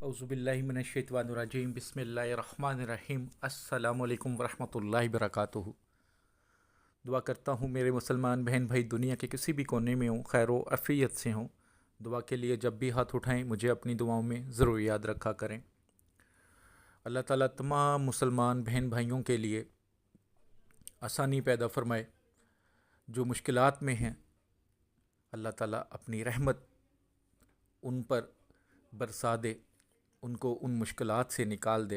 औज़ुबिल्लाहि मिनश्शैतानिर्रजीम बिस्मिल्लाहिर्रहमानिर्रहीम अस्सलामु अलैकुम वरहमतुल्लाहि वबरकातुहू। दुआ करता हूँ मेरे मुसलमान बहन भाई दुनिया के किसी भी कोने में हों, खैर व आफ़ियत से हों। दुआ के लिए जब भी हाथ उठाएं मुझे अपनी दुआओं में ज़रूर याद रखा करें। अल्लाह ताला तमाम मुसलमान बहन भाइयों के लिए आसानी पैदा फरमाए। जो मुश्किलात में हैं अल्लाह ताला अपनी रहमत उन पर बरसा दे, उनको उन मुश्किलात से निकाल दे।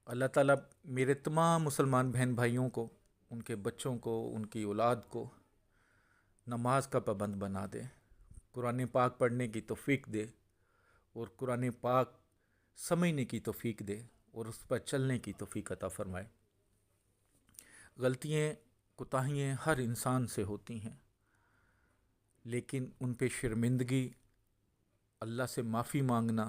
अल्लाह ताला मेरे तमाम मुसलमान बहन भाइयों को, उनके बच्चों को, उनकी औलाद को नमाज का पाबंद बना दे, कुरान पाक पढ़ने की तौफीक दे और कुरान पाक समझने की तौफीक दे और उस पर चलने की तौफीक अता फरमाए। गलतियाँ कोताहियाँ हर इंसान से होती हैं, लेकिन उन पे शर्मिंदगी, अल्लाह से माफ़ी मांगना,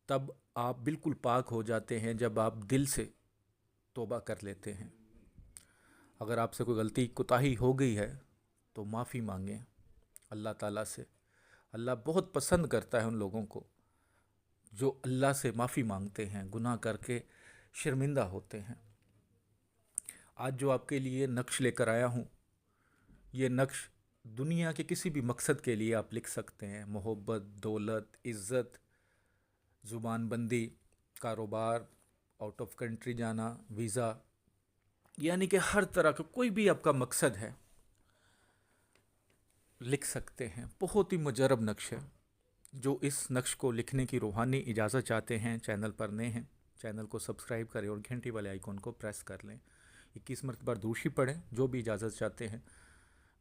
तब आप बिल्कुल पाक हो जाते हैं जब आप दिल से तौबा कर लेते हैं। अगर आपसे कोई गलती कोताही हो गई है तो माफ़ी मांगें अल्लाह ताला से। अल्लाह बहुत पसंद करता है उन लोगों को जो अल्लाह से माफ़ी मांगते हैं, गुनाह करके शर्मिंदा होते हैं। आज जो आपके लिए नक्श लेकर आया हूँ, ये नक्श दुनिया के किसी भी मकसद के लिए आप लिख सकते हैं। मोहब्बत, दौलत, इज़्ज़त, ज़ुबान बंदी, कारोबार, आउट ऑफ कंट्री जाना, वीज़ा, यानी कि हर तरह का कोई भी आपका मकसद है लिख सकते हैं। बहुत ही मुजरब नक्श है। जो इस नक्श को लिखने की रूहानी इजाज़त चाहते हैं, चैनल पर नए हैं, चैनल को सब्सक्राइब करें और घंटी वाले आइकॉन को प्रेस कर लें। 21 मरतबा दुरूशी पढ़ें। जो भी इजाज़त चाहते हैं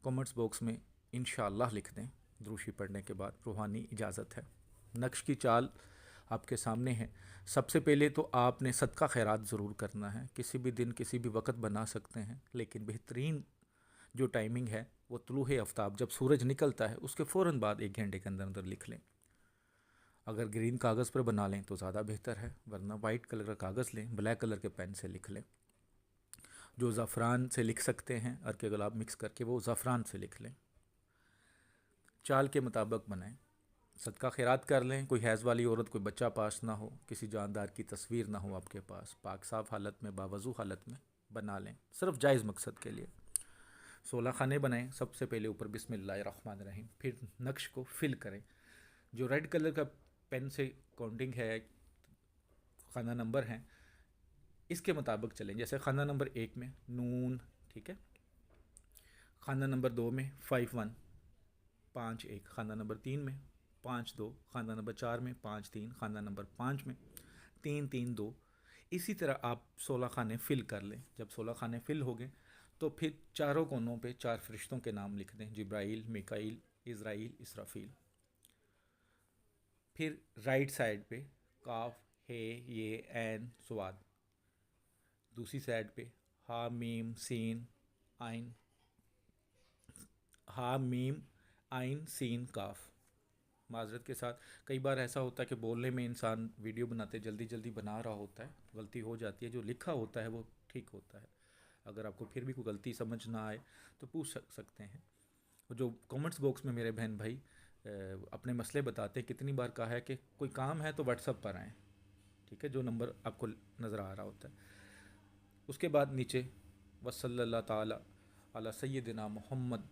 कमेंट्स बॉक्स में इंशाअल्लाह लिख दें। दुरूशी पढ़ने के बाद रूहानी इजाज़त है। नक्श की चाल आपके सामने है। सबसे पहले तो आपने सदका खैरात ज़रूर करना है। किसी भी दिन किसी भी वक्त बना सकते हैं, लेकिन बेहतरीन जो टाइमिंग है वो तुलूए आफ्ताब, जब सूरज निकलता है उसके फ़ौरन बाद 1 घंटे के अंदर अंदर लिख लें। अगर ग्रीन कागज़ पर बना लें तो ज़्यादा बेहतर है, वरना वाइट कलर का कागज़ लें, ब्लैक कलर के पेन से लिख लें। जो ज़ाफ़रान से लिख सकते हैं, अर्के गुलाब मिक्स करके वो ज़ाफ़रान से लिख लें। चाल के मुताबिक बनाएं। सदका खैरात कर लें। कोई हैज़ वाली औरत, कोई बच्चा पास ना हो, किसी जानदार की तस्वीर ना हो आपके पास, पाक साफ़ हालत में, बावज़ू हालत में बना लें, सिर्फ जायज़ मकसद के लिए। 16 खाने बनाएं। सबसे पहले ऊपर बिस्मिल्लाहिर्रहमानिर्रहीम, फिर नक्श को फिल करें। जो रेड कलर का पेन से काउंटिंग है, खाना नंबर हैं, इसके मुताबिक चलें। जैसे खाना नंबर 1 में नून, ठीक है, खाना नंबर 2 में 51, 5-1, खाना नंबर 3 में 5-2, खाना नंबर 4 में 5-3, खाना नंबर 5 में 3-3-2। इसी तरह आप 16 खाने फिल कर लें। जब 16 खाने फिल हो गए तो फिर चारों कोनों पे 4 फरिश्तों के नाम लिख दें। जिब्राइल, मिकाईल, इज़राइल, इसराफील। फिर राइट साइड पे काफ, हे, ये, ऐन, स्वाद। दूसरी साइड पे हा, मीम, सीन, आइन, हा, मीम, आइन, सीन, काफ। माजरत के साथ कई बार ऐसा होता है कि बोलने में इंसान वीडियो बनाते जल्दी जल्दी बना रहा होता है, गलती हो जाती है। जो लिखा होता है वो ठीक होता है। अगर आपको फिर भी कोई गलती समझ ना आए तो पूछ सकते हैं। जो कमेंट्स बॉक्स में मेरे बहन भाई अपने मसले बताते हैं, कितनी बार कहा है कि कोई काम है तो व्हाट्सअप पर आएँ, ठीक है, जो नंबर आपको नज़र आ रहा होता है। उसके बाद नीचे वसल्लल्लाहु ताला अला सय्यदिना मुहम्मद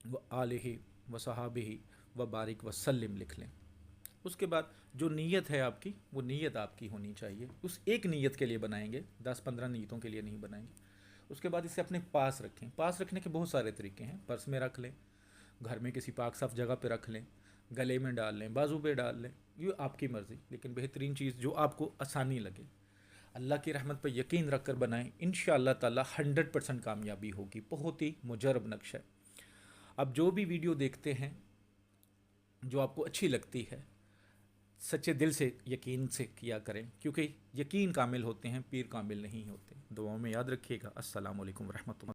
व आलिहि व सहाबिहि व बारिक वसल्लम लिख लें। उसके बाद जो नीयत है आपकी, वो नीयत आपकी होनी चाहिए। उस एक नीयत के लिए बनाएंगे, 10-15 नीयतों के लिए नहीं बनाएंगे। उसके बाद इसे अपने पास रखें। पास रखने के बहुत सारे तरीके हैं। पर्स में रख लें, घर में किसी पाक साफ जगह पे रख लें, गले में डाल लें, बाजू पे डाल लें, ये आपकी मर्ज़ी। लेकिन बेहतरीन चीज़ जो आपको आसानी लगे, अल्लाह की रहमत पर यकीन रख कर बनाएं। इंशाअल्लाह ताला 100% कामयाबी होगी। बहुत ही मुजरब नक्श है। अब जो भी वीडियो देखते हैं, जो आपको अच्छी लगती है, सच्चे दिल से यकीन से किया करें, क्योंकि यकीन कामिल होते हैं, पीर कामिल नहीं होते। दुआओं में याद रखिएगा। अस्सलामु अलैकुम रहमतुल्लाह।